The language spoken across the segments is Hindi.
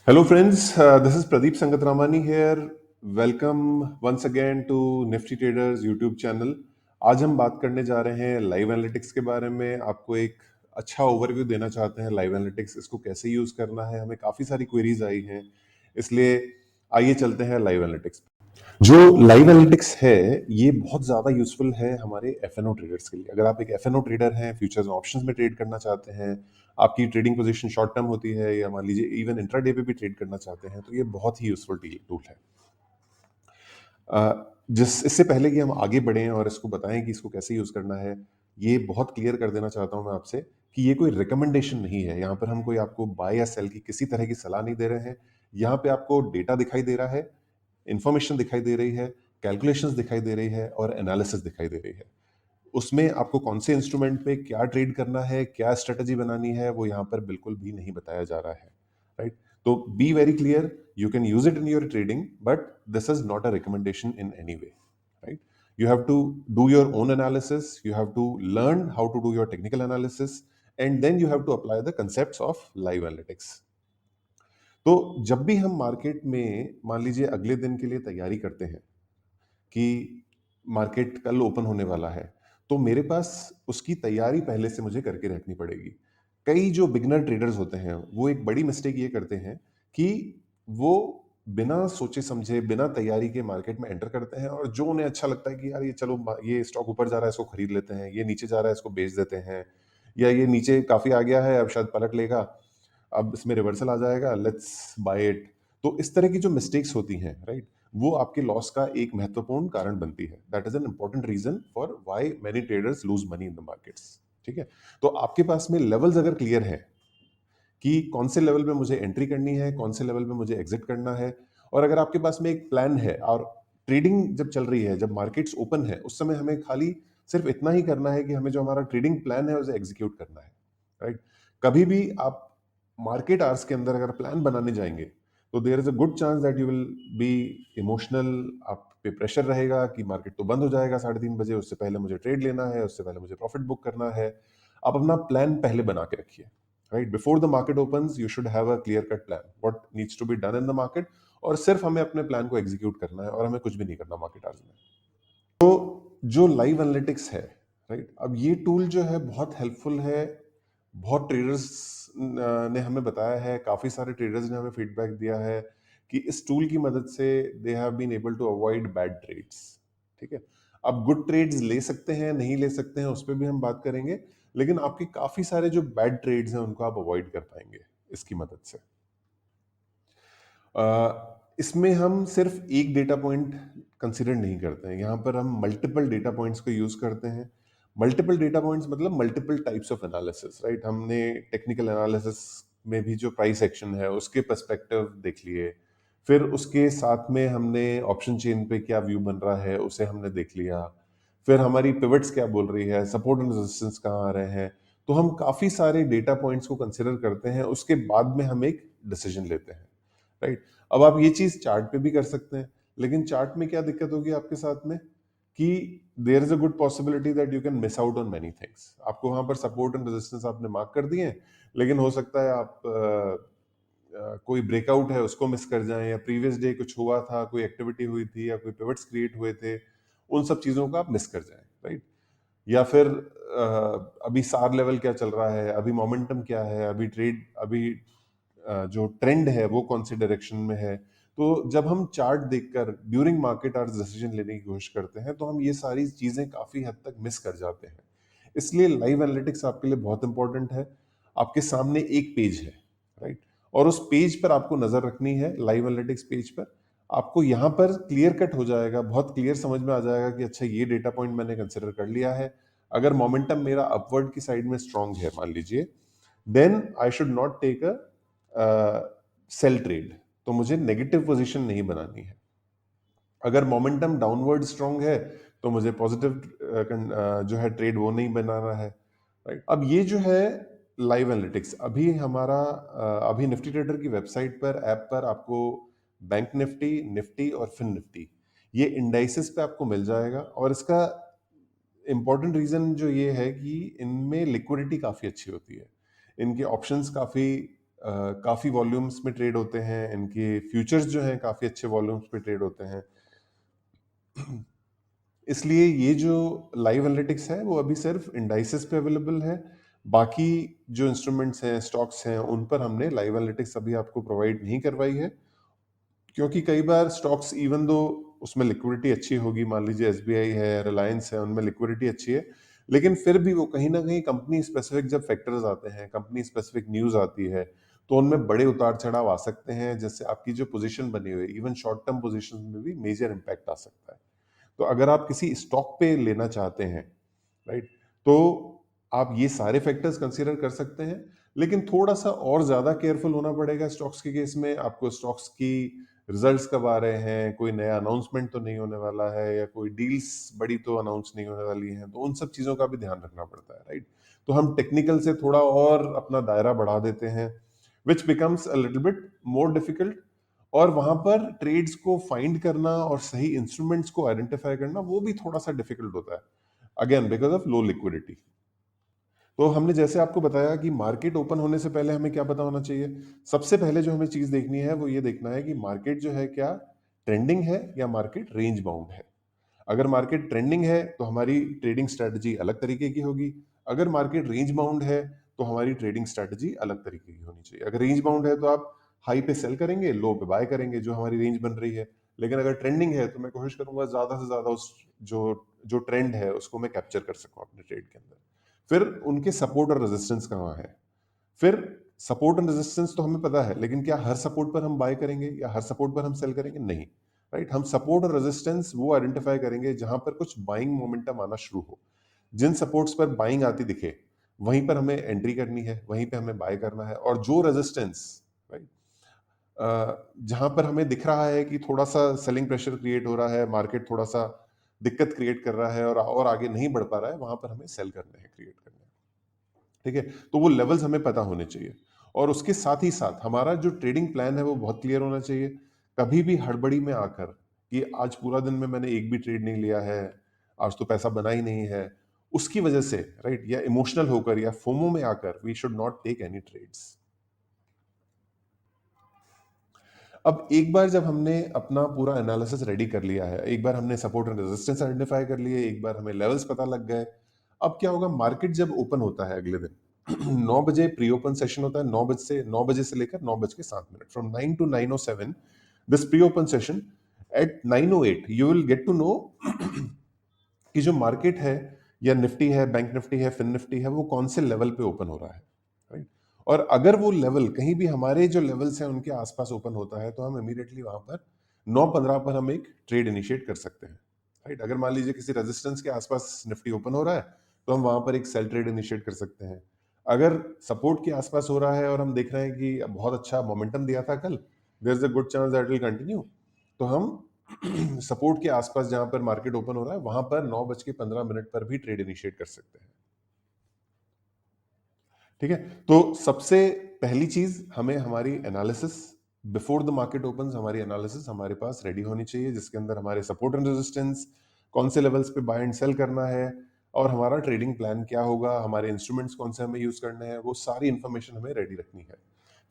Hello, friends. This is Pradeep Sangatramani here. Welcome once again to Nifty Traders YouTube channel. आज हम बात करने जा रहे हैं लाइव एनालिटिक्स के बारे में। आपको एक अच्छा ओवरव्यू देना चाहते हैं लाइव एनालिटिक्स, इसको कैसे यूज करना है। हमें काफी सारी क्वेरीज आई हैं, इसलिए आइए चलते हैं लाइव एनालिटिक्स। जो लाइव एनालिटिक्स है ये बहुत ज़्यादा यूजफुल है हमारे एफएनओ ट्रेडर्स के लिए। अगर आप एक एफएनओ ट्रेडर हैं, फ्यूचर्स और ऑप्शंस में ट्रेड करना चाहते हैं, आपकी ट्रेडिंग पोजीशन शॉर्ट टर्म होती है या मान लीजिए इवन इंट्राडे पे भी ट्रेड करना चाहते हैं, तो ये बहुत ही यूजफुल टूल है। जिस इससे पहले कि हम आगे बढ़ें और इसको बताएं कि इसको कैसे यूज करना है, ये बहुत क्लियर कर देना चाहता हूं मैं आपसे कि ये कोई रिकमेंडेशन नहीं है। यहाँ पर हम कोई आपको बाय या सेल की किसी तरह की सलाह नहीं दे रहे हैं। यहाँ पे आपको डेटा दिखाई दे रहा है, इंफॉर्मेशन दिखाई दे रही है, कैलकुलेशंस दिखाई दे रही है और एनालिसिस दिखाई दे रही है। उसमें आपको कौन से इंस्ट्रूमेंट पे क्या ट्रेड करना है, क्या स्ट्रेटजी बनानी है, वो यहाँ पर बिल्कुल भी नहीं बताया जा रहा है, राइट? तो be very clear, you can use it in your trading, but this is not a recommendation in any way, right? You have to do your own analysis, you have to learn how to do your technical analysis, and then you have to apply the concepts of live analytics. तो जब भी हम मार्केट में मान लीजिए अगले दिन के लिए तैयारी करते हैं कि मार्केट कल ओपन होने वाला है, तो मेरे पास उसकी तैयारी पहले से मुझे करके रखनी पड़ेगी। कई जो बिगनर ट्रेडर्स होते हैं वो एक बड़ी मिस्टेक ये करते हैं कि वो बिना सोचे समझे, बिना तैयारी के मार्केट में एंटर करते हैं और जो उन्हें अच्छा लगता है कि यार ये चलो ये स्टॉक ऊपर जा रहा है इसको खरीद लेते हैं, ये नीचे जा रहा है इसको बेच देते हैं, या ये नीचे काफी आ गया है अब शायद पलट लेगा, अब इसमें रिवर्सल आ जाएगा, लेट्स बाय इट। तो इस तरह की जो मिस्टेक्स होती हैं, राइट, वो आपके लॉस का एक महत्वपूर्ण कारण बनती है। That is an important reason for why many traders lose money in the markets. ठीक है, तो आपके पास में लेवल्स अगर क्लियर है कि कौन से लेवल पे मुझे एंट्री करनी है, कौन से लेवल पे मुझे एग्जिट करना है, और अगर आपके पास में एक प्लान है और ट्रेडिंग जब चल रही है, जब मार्केट्स ओपन है, उस समय हमें खाली सिर्फ इतना ही करना है कि हमें जो हमारा ट्रेडिंग प्लान है उसे एग्जीक्यूट करना है, राइट? कभी भी आप मार्केट आवर्स के अंदर अगर प्लान बनाने जाएंगे तो there is a good chance that you will be emotional. आप पे प्रेशर रहेगा कि मार्केट तो बंद हो जाएगा 3:30 बजे, उससे पहले मुझे ट्रेड लेना है, उससे पहले मुझे प्रॉफिट बुक करना है। आप अपना प्लान पहले बना के रखिए, right? Before the market opens you should have a clear cut plan what needs to be done in the market, और सिर्फ हमें अपने प्लान को एग्जीक्यूट करना है और हमें कुछ भी नहीं करना मार्केट आवर्स में। तो जो लाइव एनालिटिक्स है, राइट, अब ये टूल जो है बहुत हेल्पफुल है। बहुत ट्रेडर्स ने हमें बताया है, काफी सारे ट्रेडर्स ने हमें फीडबैक दिया है कि इस टूल की मदद से they have been able to avoid bad trades. ठीक है, अब गुड ट्रेड्स ले सकते हैं नहीं ले सकते हैं उस पर भी हम बात करेंगे, लेकिन आपके काफी सारे जो बैड ट्रेड्स हैं उनको आप अवॉइड कर पाएंगे इसकी मदद से। इसमें हम सिर्फ एक डेटा पॉइंट कंसिडर नहीं करते हैं, यहाँ पर हम मल्टीपल डेटा पॉइंट्स को यूज करते हैं। मल्टीपल डेटा पॉइंट्स मतलब multiple types of analysis, right? हमने टेक्निकल एनालिसिस में भी जो प्राइस एक्शन है उसके पर्सपेक्टिव देख लिए, फिर उसके साथ में हमने ऑप्शन चेन पे क्या व्यू बन रहा है उसे हमने देख लिया, फिर हमारी पिवट्स क्या बोल रही है, सपोर्ट एंड रेजिस्टेंस कहाँ आ रहे हैं। तो हम काफी सारे डेटा पॉइंट्स को कंसिडर करते हैं, उसके बाद में हम एक डिसीजन लेते हैं, राइट? अब आप ये चीज चार्ट पे भी कर सकते हैं, लेकिन चार्ट में क्या दिक्कत होगी आपके साथ में कि there is a good possibility that you can miss out on many things. आपको वहां पर सपोर्ट एंड रेजिस्टेंस आपने मार्क कर दिए, लेकिन हो सकता है आप कोई ब्रेकआउट है उसको मिस कर जाएं, या प्रीवियस डे कुछ हुआ था, कोई एक्टिविटी हुई थी या कोई पिवट्स क्रिएट हुए थे, उन सब चीजों को आप मिस कर जाएं, राइट? या फिर अभी सार लेवल क्या चल रहा है, अभी मोमेंटम क्या है, अभी ट्रेड, अभी जो ट्रेंड है वो कौन सी डायरेक्शन में है। तो जब हम चार्ट देखकर ड्यूरिंग मार्केट आवर्स डिसीजन लेने की कोशिश करते हैं तो हम ये सारी चीजें काफी हद तक मिस कर जाते हैं। इसलिए लाइव एनालिटिक्स आपके लिए बहुत इंपॉर्टेंट है। आपके सामने एक पेज है, राइट, और उस पेज पर आपको नजर रखनी है। लाइव एनालिटिक्स पेज पर आपको यहाँ पर क्लियर कट हो जाएगा, बहुत क्लियर समझ में आ जाएगा कि अच्छा ये डेटा पॉइंट मैंने कंसिडर कर लिया है। अगर मोमेंटम मेरा अपवर्ड की साइड में स्ट्रांग है मान लीजिए, then I should not take a sell trade, तो मुझे नेगेटिव पोजीशन नहीं बनानी है। अगर मोमेंटम डाउनवर्ड स्ट्रांग है तो मुझे पॉजिटिव जो है ट्रेड वो नहीं बनाना है, राइट? अब ये जो है लाइव एनालिटिक्स, अभी हमारा अभी निफ्टी ट्रेडर की वेबसाइट पर, ऐप पर आपको बैंक निफ्टी, निफ्टी और फिन निफ्टी ये इंडाइसेस पे आपको मिल जाएगा। और इसका इंपॉर्टेंट रीजन जो ये है कि इनमें लिक्विडिटी काफी अच्छी होती है, इनके ऑप्शंस काफी काफ़ी वॉल्यूम्स में ट्रेड होते हैं, इनके फ्यूचर्स जो हैं काफ़ी अच्छे वॉल्यूम्स पे ट्रेड होते हैं। इसलिए ये जो लाइव एनालिटिक्स है वो अभी सिर्फ इंडाइसेस पे अवेलेबल है। बाकी जो इंस्ट्रूमेंट्स हैं, स्टॉक्स हैं, उन पर हमने लाइव एनालिटिक्स अभी आपको प्रोवाइड नहीं करवाई है, क्योंकि कई बार स्टॉक्स इवन दो उसमें लिक्विडिटी अच्छी होगी, मान लीजिए एसबीआई है, रिलायंस है, उनमें लिक्विडिटी अच्छी है, लेकिन फिर भी वो कहीं ना कहीं कंपनी स्पेसिफिक जब फैक्टर्स आते हैं, कंपनी स्पेसिफिक न्यूज आती है, तो उनमें बड़े उतार चढ़ाव आ सकते हैं, जिससे आपकी जो पोजीशन बनी हुई है इवन शॉर्ट टर्म पोजीशन में भी मेजर इंपैक्ट आ सकता है। तो अगर आप किसी स्टॉक पे लेना चाहते हैं, राइट, तो आप ये सारे फैक्टर्स कंसीडर कर सकते हैं, लेकिन थोड़ा सा और ज्यादा केयरफुल होना पड़ेगा स्टॉक्स के केस में। आपको स्टॉक्स की रिजल्ट्स कब आ रहे हैं, कोई नया अनाउंसमेंट तो नहीं होने वाला है, या कोई डील्स बड़ी तो अनाउंस नहीं होने वाली हैं, तो उन सब चीजों का भी ध्यान रखना पड़ता है, राइट। तो हम टेक्निकल से थोड़ा और अपना दायरा बढ़ा देते हैं, which becomes a little bit more difficult. और वहां पर ट्रेड्स को फाइंड करना और सही इंस्ट्रूमेंट्स को आइडेंटिफाई करना वो भी थोड़ा सा डिफिकल्ट होता है, again because of low liquidity. तो हमने जैसे आपको बताया कि मार्केट ओपन होने से पहले हमें क्या पता होना चाहिए। सबसे पहले जो हमें चीज देखनी है वो ये देखना है कि मार्केट जो है क्या ट्रेंडिंग है या मार्केट रेंज बाउंड है। अगर मार्केट ट्रेंडिंग है तो हमारी ट्रेडिंग स्ट्रेटजी अलग तरीके की होगी। अगर मार्केट रेंज बाउंड है तो हमारी ट्रेडिंग स्ट्रेटजी अलग तरीके की होनी चाहिए। अगर रेंज बाउंड है तो आप हाई पे सेल करेंगे, लो पे बाय करेंगे, जो हमारी रेंज बन रही है। लेकिन अगर ट्रेंडिंग है तो मैं कोशिश करूंगा ज्यादा से ज्यादा उस जो जो ट्रेंड है उसको मैं कैप्चर कर सकूं अपने ट्रेड के अंदर। फिर उनके सपोर्ट और रेजिस्टेंस कहाँ है। फिर सपोर्ट एंड रेजिस्टेंस तो हमें पता है, लेकिन क्या हर सपोर्ट पर हम बाय करेंगे या हर सपोर्ट पर हम सेल करेंगे? नहीं, राइट। हम सपोर्ट और रेजिस्टेंस वो आइडेंटिफाई करेंगे जहां पर कुछ बाइंग मोमेंटम आना शुरू हो। जिन सपोर्ट्स पर बाइंग आती दिखे वहीं पर हमें एंट्री करनी है, वहीं पे हमें बाय करना है। और जो रेजिस्टेंस, राइट, जहां पर हमें दिख रहा है कि थोड़ा सा सेलिंग प्रेशर क्रिएट हो रहा है, मार्केट थोड़ा सा दिक्कत क्रिएट कर रहा है और आगे नहीं बढ़ पा रहा है, वहां पर हमें सेल करने हैं, क्रिएट करने हैं। ठीक है, तो वो लेवल्स हमें पता होने चाहिए। और उसके साथ ही साथ हमारा जो ट्रेडिंग प्लान है वो बहुत क्लियर होना चाहिए। कभी भी हड़बड़ी में आकर कि आज पूरा दिन में मैंने एक भी ट्रेड नहीं लिया है, आज तो पैसा बना ही नहीं है, उसकी वजह से, राइट, या इमोशनल होकर या फोमो में आकर we should not take any trades. अब एक बार जब हमने अपना पूरा एनालिसिस रेडी कर लिया है, एक बार हमने सपोर्ट एंड रेजिस्टेंस आइडेंटिफाई कर लिए, एक बार हमें लेवल्स पता लग गए, अब क्या होगा, मार्केट जब ओपन होता है अगले दिन 9 बजे प्री ओपन सेशन होता है, 9 बजे से लेकर 9:07 from 9 to 9:07 this pre open session. At 9:08 you will get to know कि जो मार्केट है, या निफ्टी है, बैंक निफ्टी है, फिन निफ्टी है, वो कौन से लेवल पे ओपन हो रहा है, राइट। और अगर वो लेवल कहीं भी हमारे जो लेवल्स हैं उनके आसपास ओपन होता है तो हम इमीडिएटली वहां पर 9:15 पर हम एक ट्रेड इनिशिएट कर सकते हैं, राइट। अगर मान लीजिए किसी रेजिस्टेंस के आसपास निफ्टी ओपन हो रहा है तो हम वहां पर एक सेल ट्रेड इनिशिएट कर सकते हैं। अगर सपोर्ट के आसपास हो रहा है और हम देख रहे हैं कि बहुत अच्छा मोमेंटम दिया था कल, there is a good chance that will continue, तो हम सपोर्ट के आसपास जहां पर मार्केट ओपन हो रहा है वहां पर 9:15 पर भी ट्रेड इनिशिएट कर सकते हैं। ठीक है, तो सबसे पहली चीज हमें हमारी analysis before the market open, हमारी एनालिसिस हमारे पास रेडी होनी चाहिए, जिसके अंदर हमारे सपोर्ट एंड रेजिस्टेंस, कौन से लेवल्स पे बाय एंड सेल करना है, और हमारा ट्रेडिंग प्लान क्या होगा, हमारे इंस्ट्रूमेंट्स कौन से हमें यूज करने हैं, वो सारी इंफॉर्मेशन हमें रेडी रखनी है।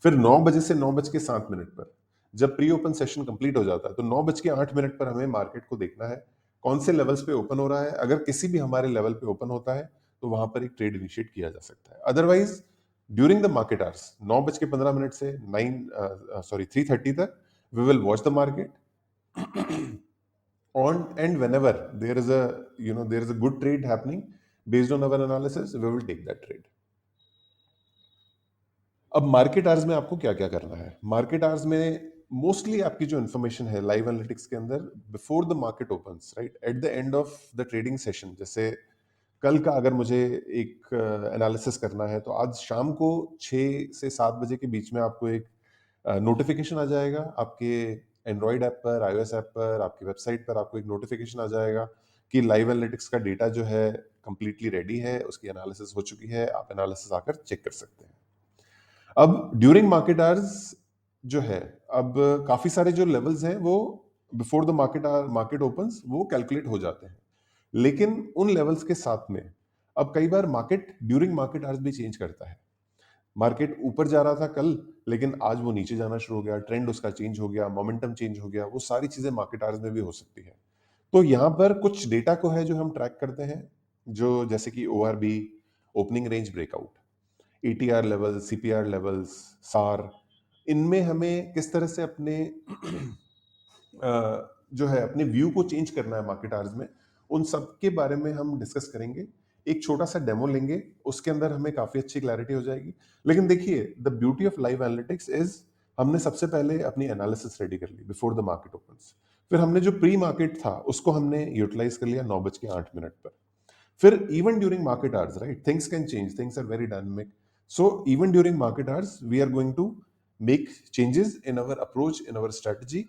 फिर 9 बजे से 9:07 पर जब प्री ओपन सेशन कंप्लीट हो जाता है तो 9:08 पर हमें मार्केट को देखना है कौन से लेवल्स पे ओपन हो रहा है। अगर किसी भी हमारे लेवल पे ओपन होता है तो वहां पर एक ट्रेड इनिशिएट किया जा सकता है। Otherwise during the market hours 9:15 से 3:30 तक we will watch the market on, and whenever there is a good trade happening based on our analysis, we will take that trade. अब मार्केट आवर्स में आपको क्या क्या करना है। मार्केट आवर्स में मोस्टली आपकी जो इन्फॉर्मेशन है लाइव एनालिटिक्स के अंदर before the market opens, right, at the end of the trading session, जैसे कल का अगर मुझे एक एनालिसिस करना है तो आज शाम को 6 से 7 बजे के बीच में आपको एक नोटिफिकेशन आ जाएगा आपके एंड्रॉयड ऐप पर, आईओएस ऐप पर, आपकी वेबसाइट पर आपको एक नोटिफिकेशन आ जाएगा कि लाइव एनालिटिक्स का डेटा जो है कंप्लीटली रेडी है, उसकी एनालिसिस हो चुकी है, आप एनालिसिस आकर चेक कर सकते हैं। अब ड्यूरिंग मार्केट आवर्स जो है, अब काफी सारे जो लेवल्स हैं वो बिफोर द मार्केट ओपन्स वो कैलकुलेट हो जाते हैं, लेकिन उन लेवल्स के साथ में अब कई बार मार्केट ड्यूरिंग मार्केट आवर्स भी चेंज करता है। मार्केट ऊपर जा रहा था कल, लेकिन आज वो नीचे जाना शुरू हो गया, ट्रेंड उसका चेंज हो गया, मोमेंटम चेंज हो गया, वो सारी चीजें मार्केट आवर्स में भी हो सकती है। तो यहाँ पर कुछ डेटा को है जो हम ट्रैक करते हैं, जो जैसे कि ORB, opening range breakout, ATR level, CPR levels, सार, इनमें हमें किस तरह से अपने जो है अपने व्यू को चेंज करना है मार्केट आवर्स में, उन सब के बारे में हम डिस्कस करेंगे। एक छोटा सा डेमो लेंगे, उसके अंदर हमें काफी अच्छी क्लैरिटी हो जाएगी। लेकिन देखिए, the beauty of live analytics is, हमने सबसे पहले अपनी एनालिसिस रेडी कर ली बिफोर द मार्केट ओपन्स। फिर हमने जो प्री मार्केट था उसको हमने यूटिलाइज कर लिया 9:08 पर। फिर even during market hours, right, things can change, things are very dynamic. So even during market hours we are going to make changes in our approach, in our strategy,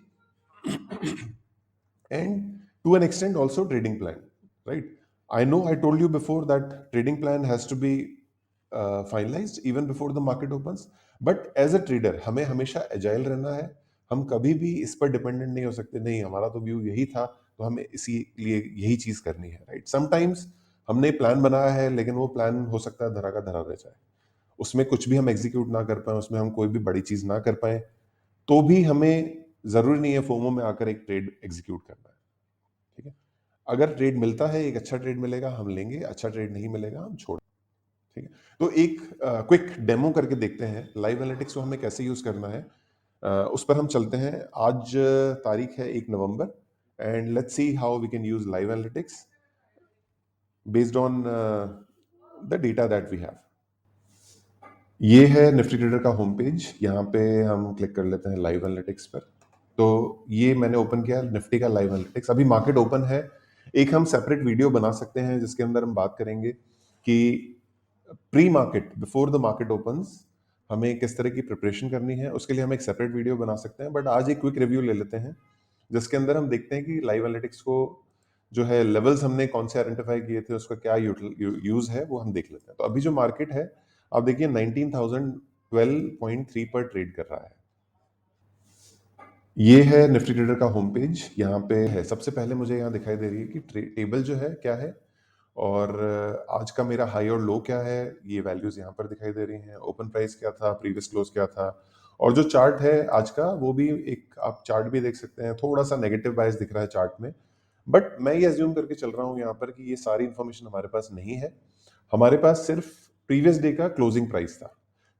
and to an extent also trading plan, right? I know I told you before that trading plan has to be finalized even before the market opens, but as a trader हमें हमेशा agile रहना है। हम कभी भी इस पर डिपेंडेंट नहीं हो सकते, नहीं हमारा तो व्यू यही था तो हमें इसी लिए यही चीज करनी है, राइट? समटाइम्स हमने प्लान बनाया है, लेकिन वो प्लान हो सकता है धरा का धरा रह जाए, उसमें कुछ भी हम एग्जीक्यूट ना कर पाए, उसमें हम कोई भी बड़ी चीज ना कर पाए, तो भी हमें जरूरी नहीं है फोमो में आकर एक ट्रेड एग्जीक्यूट करना है, ठीक है? अगर ट्रेड मिलता है, एक अच्छा ट्रेड मिलेगा हम लेंगे, अच्छा ट्रेड नहीं मिलेगा हम छोड़, ठीक है? तो एक क्विक डेमो करके देखते हैं लाइव एनालिटिक्स को हमें कैसे यूज करना है। उस पर हम चलते हैं। आज तारीख है 1 नवंबर, and let's see how we can use live analytics based on the data that we have. ये है निफ्टी ट्रेडर का होम पेज, यहाँ पे हम क्लिक कर लेते हैं लाइव एनालिटिक्स पर। तो ये मैंने ओपन किया निफ्टी का लाइव एनालिटिक्स, अभी मार्केट ओपन है। एक हम सेपरेट वीडियो बना सकते हैं जिसके अंदर हम बात करेंगे कि pre market, before the market opens, हमें किस तरह की प्रिपरेशन करनी है, उसके लिए हम एक सेपरेट वीडियो बना सकते हैं। बट आज एक क्विक रिव्यू ले लेते हैं जिसके अंदर हम देखते हैं कि लाइव एनालिटिक्स को जो है लेवल्स हमने कौन से आइडेंटिफाई किए थे, उसका क्या यूज है वो हम देख लेते हैं। तो अभी जो मार्केट है आप देखिए 19,012.3 पर ट्रेड कर रहा है। ये है निफ्टी ट्रेडर का होम पेज, यहाँ पे है। सबसे पहले मुझे यहाँ दिखाई दे रही है कि टेबल जो है क्या है, और आज का मेरा हाई और लो क्या है, ये वैल्यूज यहाँ पर दिखाई दे रही हैं। ओपन प्राइस क्या था, प्रीवियस क्लोज क्या था, और जो चार्ट है आज का वो भी एक आप चार्ट भी देख सकते हैं। थोड़ा सा नेगेटिव बायस दिख रहा है चार्ट में, बट मैं ये अज्यूम करके चल रहा हूँ यहाँ पर कि ये सारी इंफॉर्मेशन हमारे पास नहीं है। हमारे पास सिर्फ प्रीवियस डे का क्लोजिंग प्राइस था,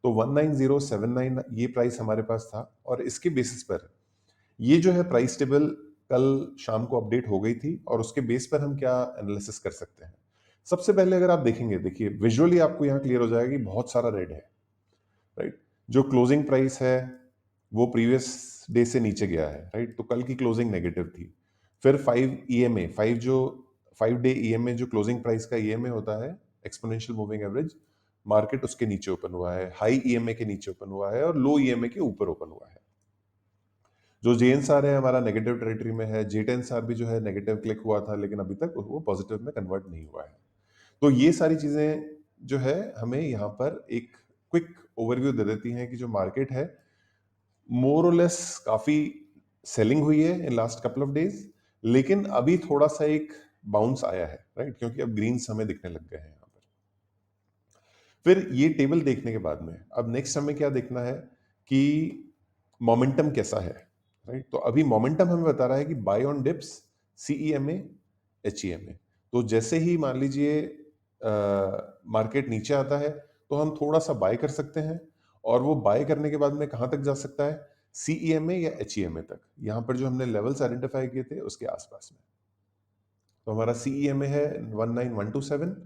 तो 19079 ये प्राइस हमारे पास था, और इसके बेसिस पर ये जो है प्राइस टेबल कल शाम को अपडेट हो गई थी, और उसके बेस पर हम क्या एनालिसिस कर सकते हैं। सबसे पहले अगर आप देखेंगे, देखिए विजुअली आपको यहाँ क्लियर हो जाएगा कि बहुत सारा रेड है, राइट? जो क्लोजिंग प्राइस है वो प्रीवियस डे से नीचे गया है, राइट? तो कल की क्लोजिंग नेगेटिव थी। फिर 5 EMA, 5 डे EMA जो क्लोजिंग प्राइस का EMA होता है, एक्सपोनेंशियल मूविंग एवरेज, मार्केट उसके नीचे ओपन हुआ है, हाई EMA के नीचे ओपन हुआ है और लो EMA के ऊपर ओपन हुआ है। जो JNSR है हमारा नेगेटिव टेरिटरी में है, J10SR भी जो है नेगेटिव क्लिक हुआ था, लेकिन अभी तक वो पॉजिटिव में कन्वर्ट नहीं हुआ है। तो ये सारी चीजें जो है हमें यहाँ पर एक क्विक ओवरव्यू दे देती हैं कि जो मार्केट है मोर और लेस काफी सेलिंग हुई है in last couple of days, लेकिन अभी थोड़ा सा एक बाउंस आया है, राइट? क्योंकि अब ग्रीन्स हमें दिखने लग गए हैं यहाँ पर। फिर ये टेबल देखने के बाद में अब नेक्स्ट हमें क्या देखना है कि मोमेंटम कैसा है, राइट? तो अभी मोमेंटम हमें बता रहा है कि buy on dips, CEMA, HEMA। तो जैसे ही मान लीजिए मार्केट नीचे आता है तो हम थोड़ा सा बाय कर सकते हैं, और वो बाय करने के बाद में कहां तक जा सकता है, CEMA या HEMA तक, यहां पर जो हमने लेवल्स आइडेंटिफाई किए थे उसके आसपास में। तो हमारा CEMA है 19127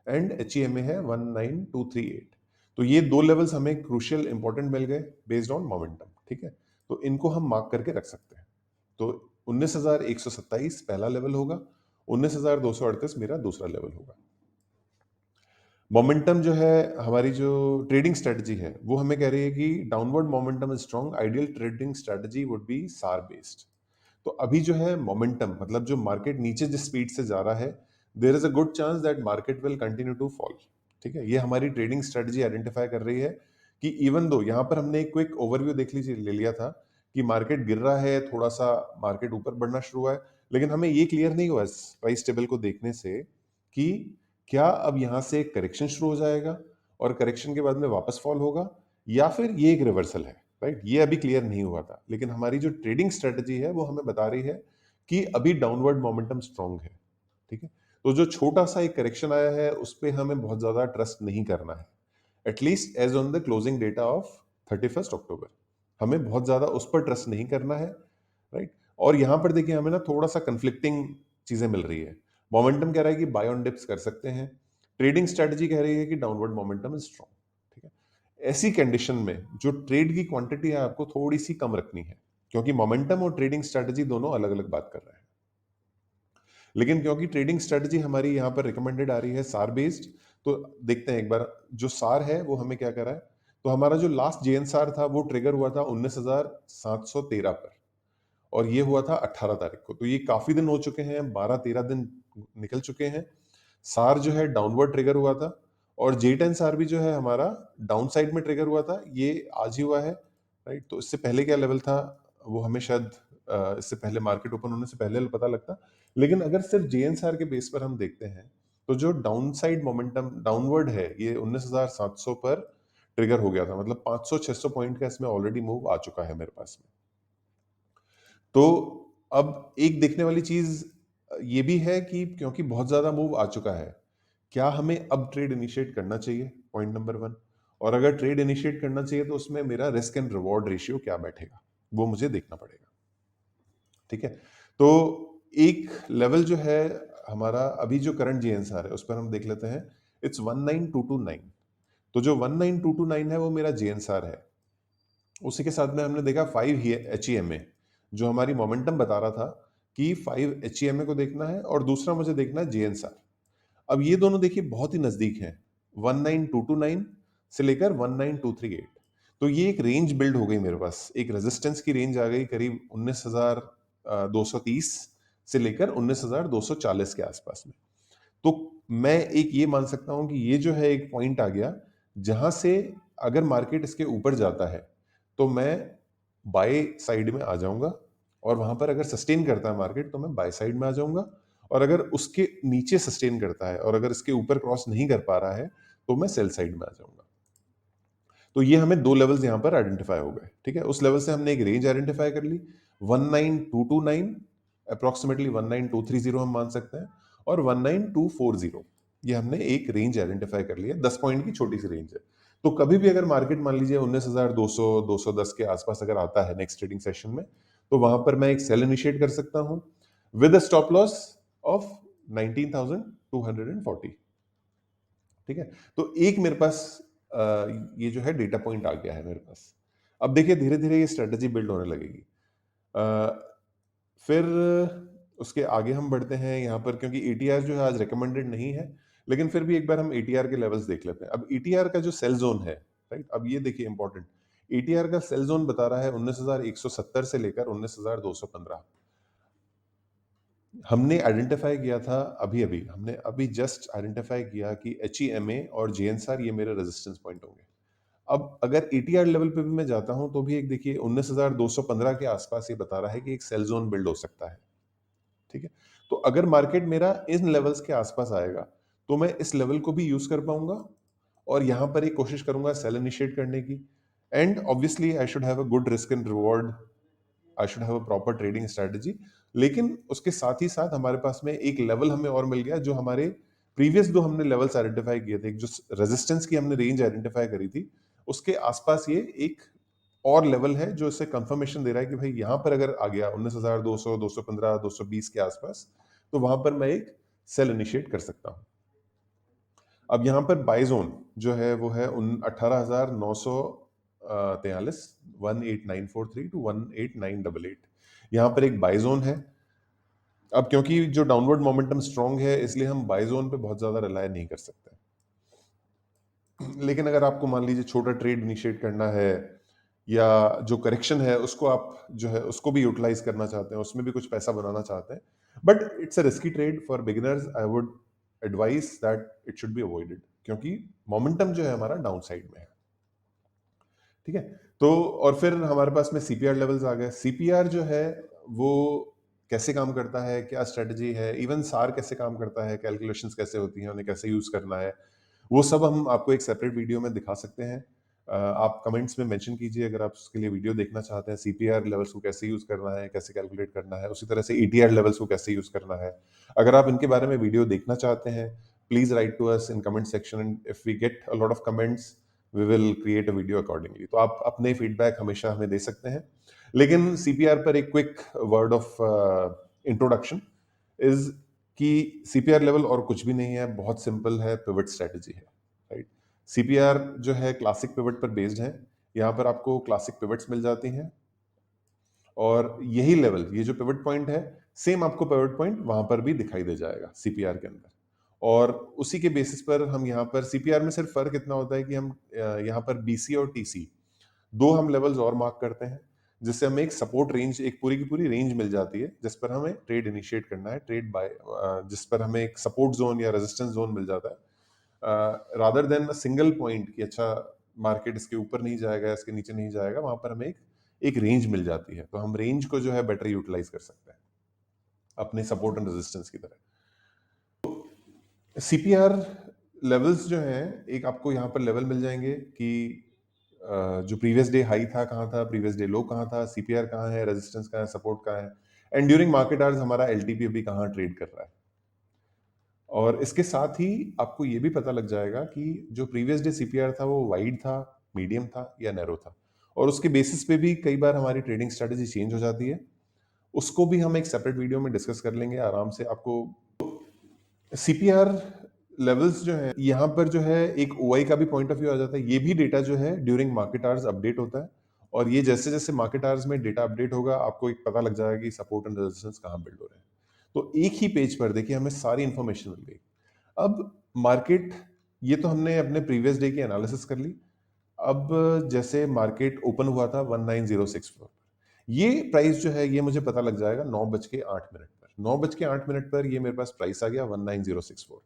एंड HEMA है 19238। तो ये दो लेवल्स हमें क्रूशियल इंपॉर्टेंट मिल गए बेस्ड ऑन मोमेंटम, ठीक है? तो इनको हम मार्क करके रख सकते हैं। तो 19,127 पहला लेवल होगा, 19,238 मेरा दूसरा लेवल होगा। मोमेंटम जो है, हमारी जो ट्रेडिंग स्ट्रेटजी है वो हमें कह रही है कि downward momentum is strong, ideal trading strategy would be सार बेस्ड। तो अभी जो है मोमेंटम मतलब जो मार्केट नीचे जिस स्पीड से जा रहा है, there is a good chance that market will continue to fall, ठीक है? ये हमारी ट्रेडिंग स्ट्रेटजी आइडेंटिफाई कर रही है कि इवन दो यहाँ पर हमने एक क्विक ओवरव्यू देख लीजिए ले लिया था कि मार्केट गिर रहा है, थोड़ा सा मार्केट ऊपर बढ़ना शुरू हुआ है, लेकिन हमें ये क्लियर नहीं हुआ इस प्राइस टेबल को देखने से कि क्या अब यहाँ से करेक्शन शुरू हो जाएगा और करेक्शन के बाद में वापस फॉल होगा, या फिर ये एक रिवर्सल है, राइट? ये अभी क्लियर नहीं हुआ था, लेकिन हमारी जो ट्रेडिंग स्ट्रेटजी है वो हमें बता रही है कि अभी डाउनवर्ड मोमेंटम स्ट्रांग है, ठीक है? तो जो छोटा सा एक करेक्शन आया है उस पे हमें बहुत ज्यादा ट्रस्ट नहीं करना है, at least as on the closing data of 31 October. हमें बहुत ज्यादा उस पर ट्रस्ट नहीं करना है, राइट? और यहां पर देखिए हमें ना थोड़ा सा कंफ्लिक्टिंग चीजें मिल रही है। मोमेंटम कह रहा है कि बाय ऑन डिप्स कर सकते हैं, ट्रेडिंग स्ट्रेटजी कह रही है कि डाउनवर्ड मोमेंटम इज स्ट्रांग, ठीक है? ऐसी कंडीशन में जो ट्रेड की क्वांटिटी है आपको थोड़ी सी कम रखनी है, क्योंकि मोमेंटम और ट्रेडिंग स्ट्रेटजी दोनों अलग अलग बात कर रहे हैं। लेकिन क्योंकि ट्रेडिंग स्ट्रेटजी हमारी यहाँ पर रिकमेंडेड आ रही है सार बेस्ड, तो देखते हैं एक बार जो सार है वो हमें क्या कर रहा है। तो हमारा जो लास्ट जेएन सार था वो ट्रिगर हुआ था 19,713 पर, और ये हुआ था 18 तारीख को। तो ये काफी दिन हो चुके हैं, 12-13 दिन निकल चुके हैं। सार जो है डाउनवर्ड ट्रिगर हुआ था, और J10 सार भी जो है हमारा डाउन साइड में ट्रिगर हुआ था, ये आज ही हुआ है, राइट? तो इससे पहले क्या लेवल था वो हमें शायद इससे पहले मार्केट ओपन होने से पहले पता लगता। लेकिन अगर सिर्फ JNSR के बेस पर हम देखते हैं तो जो डाउन साइड मोमेंटम डाउनवर्ड है ये 19,700 पर ट्रिगर हो गया था, मतलब 500-600 पॉइंट का इसमें ऑलरेडी मूव आ चुका है मेरे पास में। तो अब एक देखने वाली चीज ये भी है कि क्योंकि बहुत ज्यादा मूव आ चुका है, क्या हमें अब ट्रेड इनिशिएट करना चाहिए, पॉइंट नंबर 1। और अगर ट्रेड इनिशिएट करना चाहिए तो उसमें मेरा रिस्क एंड रिवॉर्ड रेशियो क्या बैठेगा, वो मुझे देखना पड़ेगा, ठीक है? तो एक लेवल जो है हमारा अभी जो करंट जीएनएसआर है उस पर हम देख लेते हैं, इट्स 19229। तो जो 19229 है वो मेरा जीएनएसआर है। उसी के साथ में हमने देखा 5 एचईएमए, जो हमारी मोमेंटम बता रहा था कि 5 एचईएमए को देखना है, और दूसरा मुझे देखना है जीएनएसआर। अब ये दोनों देखिए बहुत ही नजदीक हैं, 19229 से लेकर 19238। तो ये एक रेंज बिल्ड हो गई मेरे पास, एक रेजिस्टेंस की रेंज आ गई करीब 19,230 से लेकर 19,240 के आसपास में। तो मैं एक ये मान सकता हूं कि ये जो है एक पॉइंट आ गया जहां से अगर मार्केट इसके ऊपर जाता है तो मैं बाय साइड में आ जाऊंगा, और वहां पर अगर सस्टेन करता है मार्केट तो मैं बाय साइड में आ जाऊंगा, और अगर उसके नीचे सस्टेन करता है और अगर इसके ऊपर क्रॉस नहीं कर पा रहा है तो मैं सेल साइड में आ जाऊंगा। तो ये हमें दो लेवल्स यहां पर आइडेंटिफाई हो गए, ठीक है? उस लेवल से हमने एक रेंज आइडेंटिफाई कर ली, 19229, अप्रोक्सीमेटली 19230 हम मान सकते हैं, और 19240, ये हमने एक रेंज आइडेंटिफाई कर लिया, 10 पॉइंट की छोटी सी रेंज है। तो कभी भी अगर मार्केट मान लीजिए 19,200 210 के आसपास अगर आता है नेक्स्ट ट्रेडिंग सेशन में, तो वहां पर मैं एक सेल इनिशिएट कर सकता हूं with a stop loss of 19,240, ठीक है? तो एक मेरे पास ये जो है डेटा पॉइंट आ गया है मेरे पास। अब देखिए धीरे धीरे ये स्ट्रेटजी बिल्ड होने लगेगी। फिर उसके आगे हम बढ़ते हैं यहाँ पर, क्योंकि एटीआर जो है आज रिकमेंडेड नहीं है, लेकिन फिर भी एक बार हम एटीआर के लेवल्स देख लेते हैं। अब एटीआर का जो सेल जोन है, राइट, अब ये देखिए इंपॉर्टेंट, एटीआर का सेल जोन बता रहा है 19,170 से लेकर 19,215। हमने आइडेंटिफाई किया था अभी अभी, हमने अभी जस्ट आइडेंटिफाई किया कि एचईएमए और जेएनएसआर ये मेरे रेजिस्टेंस पॉइंट होंगे। अब अगर एटीआर लेवल पे भी मैं जाता हूं तो भी एक देखिए 19,215 के आसपास ये बता रहा है कि एक सेल जोन बिल्ड हो सकता है, ठीक है? तो अगर मार्केट मेरा इन लेवल्स के आसपास आएगा तो मैं इस लेवल को भी यूज कर पाऊंगा, और यहां पर एक कोशिश करूंगा सेल इनिशिएट करने की। And obviously I should have a good risk and reward, I should have a proper trading strategy. लेकिन उसके साथ ही साथ हमारे पास में एक लेवल हमें और मिल गया, जो हमारे प्रीवियस दो हमने लेवल्स आइडेंटिफाई किए थे, एक जो रेजिस्टेंस की हमने रेंज आइडेंटिफाई करी थी, उसके आसपास ये एक और लेवल है जो इसे कंफर्मेशन दे रहा है कि भाई यहां पर अगर आ गया 19,200 215 220 के आसपास, तो वहां पर मैं एक सेल इनिशिएट कर सकता हूं। अब यहां पर बाय जोन जो है वो है 18,943, 18943 टू 18988, यहां पर एक बाय जोन है। अब क्योंकि जो डाउनवर्ड मोमेंटम स्ट्रांग है इसलिए हम बाय जोन पे बहुत ज्यादा रिलाय नहीं कर सकते, लेकिन अगर आपको मान लीजिए छोटा ट्रेड इनिशिएट करना है, या जो करेक्शन है उसको आप जो है उसको भी यूटिलाइज करना चाहते हैं, उसमें भी कुछ पैसा बनाना चाहते हैं, but it's a risky trade for beginners, I would advise that it should be avoided, क्योंकि मोमेंटम जो है हमारा डाउन साइड में है, ठीक है? तो और फिर हमारे पास में सीपीआर लेवल्स आ गए। सीपीआर जो है वो कैसे काम करता है, क्या स्ट्रेटजी है, इवन सार कैसे काम करता है, कैलकुलेशंस कैसे होती हैं, उन्हें कैसे यूज करना है, वो सब हम आपको एक सेपरेट वीडियो में दिखा सकते हैं। आप कमेंट्स में मेंशन कीजिए अगर आप उसके लिए वीडियो देखना चाहते हैं। सीपीआर लेवल्स को कैसे यूज़ करना है, कैसे कैलकुलेट करना है, उसी तरह से ईटीआर लेवल्स को कैसे यूज़ करना है। अगर आप इनके बारे में वीडियो देखना चाहते हैं, please write to us in comment section and if we get a lot of comments we will create a video accordingly. तो आप अपने फीडबैक हमेशा हमें दे सकते हैं। लेकिन सीपीआर पर एक quick word of introduction is कि सीपीआर लेवल और कुछ भी नहीं है, बहुत सिंपल है, पिवट स्ट्रेटजी है, राइट। सीपीआर जो है क्लासिक पिवट पर बेस्ड है। यहाँ पर आपको क्लासिक पिवट्स मिल जाती हैं और यही लेवल, ये जो पिवट पॉइंट है, सेम आपको पिवट पॉइंट वहां पर भी दिखाई दे जाएगा सीपीआर के अंदर। और उसी के बेसिस पर हम यहाँ पर सीपीआर में सिर्फ फर्क इतना होता है कि हम यहाँ पर बीसी और टीसी दो हम लेवल्स और मार्क करते हैं, जिससे हमें एक सपोर्ट रेंज, एक पूरी की पूरी रेंज मिल जाती है जिस पर हमें ट्रेड इनिशिएट करना है, ट्रेड बाय, जिस पर हमें एक सपोर्ट जोन या रेजिस्टेंस जोन मिल जाता है, rather than a single point कि अच्छा मार्केट इसके ऊपर नहीं जाएगा, इसके नीचे नहीं जाएगा। वहां पर हमें एक रेंज मिल जाती है, तो हम रेंज को जो है बेटर यूटिलाइज कर सकते हैं अपने सपोर्ट एंड रेजिस्टेंस की तरह। सीपीआर लेवल्स जो हैं, एक आपको यहाँ पर लेवल मिल जाएंगे कि जो प्रीवियस डे हाई था कहाँ था, प्रीवियस डे लो कहाँ था, सीपीआर कहाँ है, रेजिस्टेंस कहाँ है, सपोर्ट कहाँ है, एंड ड्यूरिंग मार्केट आवर्स हमारा एलटीपी अभी कहाँ ट्रेड कर रहा है। और इसके साथ ही आपको ये भी पता लग जाएगा कि जो प्रीवियस डे सीपीआर था वो वाइड था, मीडियम था या नैरो था। और उसके बेसिस पे भी कई बार हमारी ट्रेडिंग स्ट्रेटेजी चेंज हो जाती है। उसको भी हम एक सेपरेट वीडियो में डिस्कस कर लेंगे आराम से। आपको सीपीआर लेवल्स जो है, यहाँ पर जो है एक ओआई का भी पॉइंट ऑफ व्यू आ जाता है। ये भी डेटा जो है ड्यूरिंग मार्केट आवर्स अपडेट होता है, और ये जैसे जैसे मार्केट आवर्स में डेटा अपडेट होगा आपको एक पता लग जाएगा कि सपोर्ट एंड रेजिस्टेंस कहाँ बिल्ड हो रहे हैं। तो एक ही पेज पर देखिए हमें सारी इंफॉर्मेशन मिल गई। अब मार्केट, ये तो हमने अपने प्रीवियस डे की एनालिसिस कर ली। अब जैसे मार्केट ओपन हुआ था 19064, ये प्राइस जो है ये मुझे पता लग जाएगा 9:08 पर। 9:08 पर ये मेरे पास प्राइस आ गया 19064।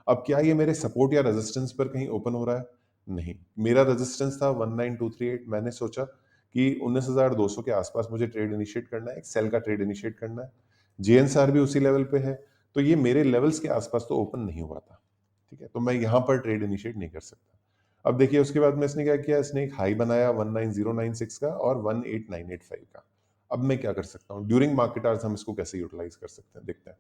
अब क्या ये मेरे सपोर्ट या रेजिस्टेंस पर कहीं ओपन हो रहा है? नहीं, मेरा रेजिस्टेंस था 19238। मैंने सोचा कि 19200 के आसपास मुझे ट्रेड इनिशिएट करना है, एक सेल का ट्रेड इनिशिएट करना है। जेएनएसआर भी उसी लेवल पे है, तो ये मेरे लेवल्स के आसपास तो ओपन नहीं हुआ था, ठीक है, तो मैं यहां पर ट्रेड इनिशिएट नहीं कर सकता। अब देखिए उसके बाद में इसने क्या किया, इसने एक हाई बनाया 19096 का और 18985 का। अब मैं क्या कर सकता हूँ ड्यूरिंग मार्केट आवर्स, हम इसको कैसे यूटिलाइज कर सकते हैं, देखते हैं।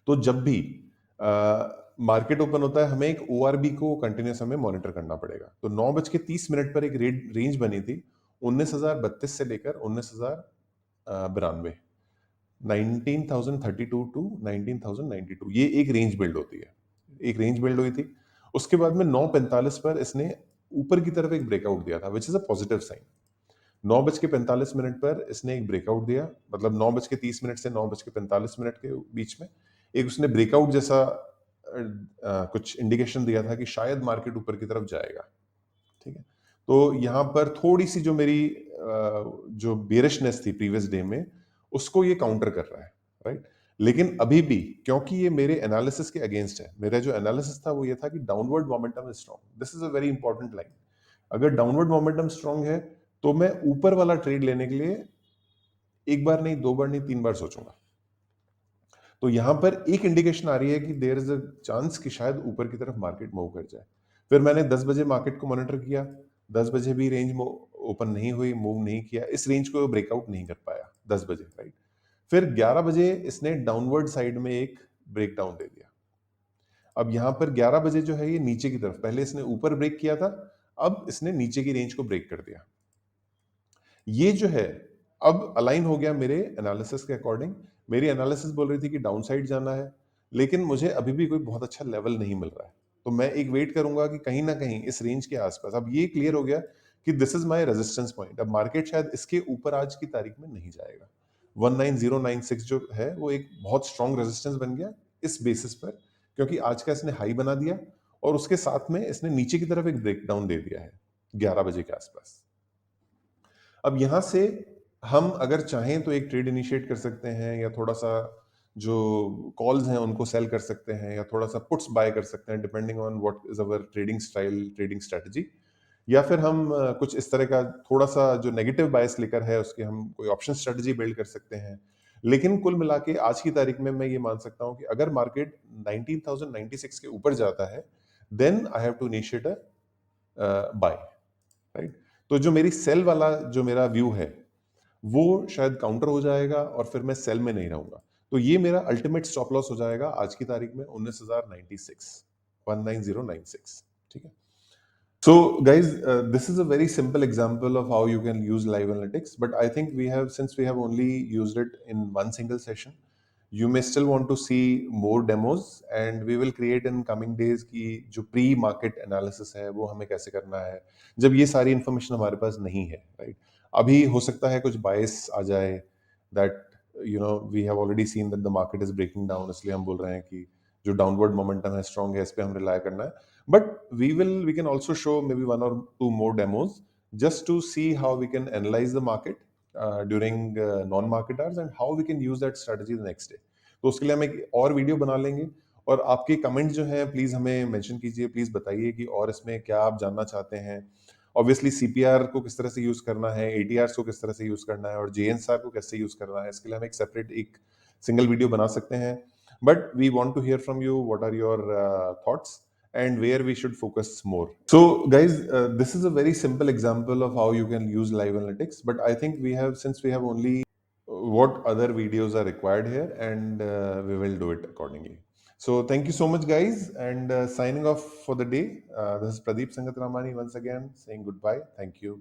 तो जब भी मार्केट ओपन होता है, हमें एक ओआरबी को कंटिन्यूस हमें मॉनिटर करना पड़ेगा। तो 9:30 पर एक रेंज बनी थी 19,032 से लेकर 19,092, 19,032 टू 19,092, ये एक रेंज बिल्ड होती है, एक रेंज बिल्ड हुई थी। उसके बाद में 9:45 पर इसने ऊपर की तरफ एक ब्रेकआउट दिया था, which is a positive sign. 9:45 पर इसने एक ब्रेकआउट दिया, मतलब 9:30 से 9:45 के बीच में एक उसने ब्रेकआउट जैसा कुछ इंडिकेशन दिया था कि शायद मार्केट ऊपर की तरफ जाएगा, ठीक है। तो यहाँ पर थोड़ी सी जो मेरी जो बेरिशनेस थी प्रीवियस डे में, उसको ये काउंटर कर रहा है, राइट। लेकिन अभी भी क्योंकि ये मेरे एनालिसिस के अगेंस्ट है, मेरा जो एनालिसिस था वो ये था कि downward momentum is strong, this is a very important line. अगर डाउनवर्ड मोमेंटम स्ट्रॉन्ग है तो मैं ऊपर वाला ट्रेड लेने के लिए एक बार नहीं, दो बार नहीं, तीन बार सोचूंगा। तो यहां पर एक इंडिकेशन आ रही है कि देयर इज अ चांस कि शायद ऊपर की तरफ मार्केट मूव कर जाए। फिर मैंने 10 बजे मार्केट को मॉनिटर किया, 10 बजे भी रेंज ओपन नहीं हुई, मूव नहीं किया, इस रेंज को ब्रेकआउट नहीं कर पाया 10 बजे, राइट। फिर 11 बजे इसने डाउनवर्ड साइड में एक ब्रेकडाउन दे दिया। अब यहां पर 11 बजे जो है ये नीचे की तरफ, पहले इसने ऊपर ब्रेक किया था, अब इसने नीचे की रेंज को ब्रेक कर दिया। ये जो है अब अलाइन हो गया मेरे एनालिसिस के अकॉर्डिंग। मेरी एनालिसिस बोल रही थी कि डाउन साइड जाना है, लेकिन मुझे अभी भी कोई बहुत अच्छा लेवल नहीं मिल रहा है। तो मैं एक वेट करूंगा कि कहीं ना कहीं इस रेंज के आसपास, अब ये क्लियर हो गया कि this is my resistance point. अब मार्केट शायद इसके ऊपर आज की तारीख में नहीं जाएगा। 19096 जो है वो एक बहुत स्ट्रॉन्ग रेजिस्टेंस बन गया इस बेसिस पर, क्योंकि आज का इसने हाई बना दिया और उसके साथ में इसने नीचे की तरफ एक ब्रेकडाउन दे दिया है 11 बजे के आसपास। अब यहां से हम अगर चाहें तो एक ट्रेड इनिशिएट कर सकते हैं, या थोड़ा सा जो कॉल्स हैं उनको सेल कर सकते हैं, या थोड़ा सा पुट्स बाय कर सकते हैं, depending on what is our trading style, trading strategy. या फिर हम कुछ इस तरह का थोड़ा सा जो नेगेटिव बायस लेकर है उसके हम कोई ऑप्शन स्ट्रेटजी बिल्ड कर सकते हैं। लेकिन कुल मिला के आज की तारीख में मैं ये मान सकता हूं कि अगर मार्केट 19,096 के ऊपर जाता है, then I have to initiate a buy. Right? तो जो मेरी सेल वाला जो मेरा व्यू है, वो शायद काउंटर हो जाएगा और फिर मैं सेल में नहीं रहूंगा। तो ये मेरा अल्टीमेट स्टॉप लॉस हो जाएगा आज की तारीख में 19,096, 19096। ठीक है। So, guys, this is a very simple example of how you can use live analytics. But I think since we have only used it in one single session, you may still want to see more demos, and we will create in coming days कि जो प्री मार्केट एनालिसिस है वो हमें कैसे करना है जब ये सारी इंफॉर्मेशन हमारे पास नहीं है, राइट? अभी हो सकता है कुछ बायस आ जाए that we have already seen that the market is breaking down, इसलिए हम बोल रहे हैं कि जो डाउनवर्ड मोमेंटम है स्ट्रॉन्ग है, इस पे हम रिलाय करना है। But we can also show maybe one or two more demos just to see how we can analyze the market during non-market hours and how we can use that strategy the next day. तो उसके लिए हम एक और वीडियो बना लेंगे, और आपके कमेंट जो हैं प्लीज हमें मेंशन कीजिए, प्लीज बताइए कि और इसमें क्या आप जानना चाहते हैं। ऑब्वियसली सीपीआर को किस तरह से यूज करना है, एटीआर को किस तरह से यूज करना है, और जेएनआर को कैसे यूज करना है, इसके लिए हम एक सेपरेट एक सिंगल वीडियो बना सकते हैं। But we want to hear from you what are your thoughts and where we should focus more. So, guys, this is a very simple example of how you can use live analytics. But I think since we have only what other videos are required here, and we will do it accordingly. So, thank you so much, guys, and signing off for the day. This is Pradeep Sangat Ramani once again saying goodbye. Thank you.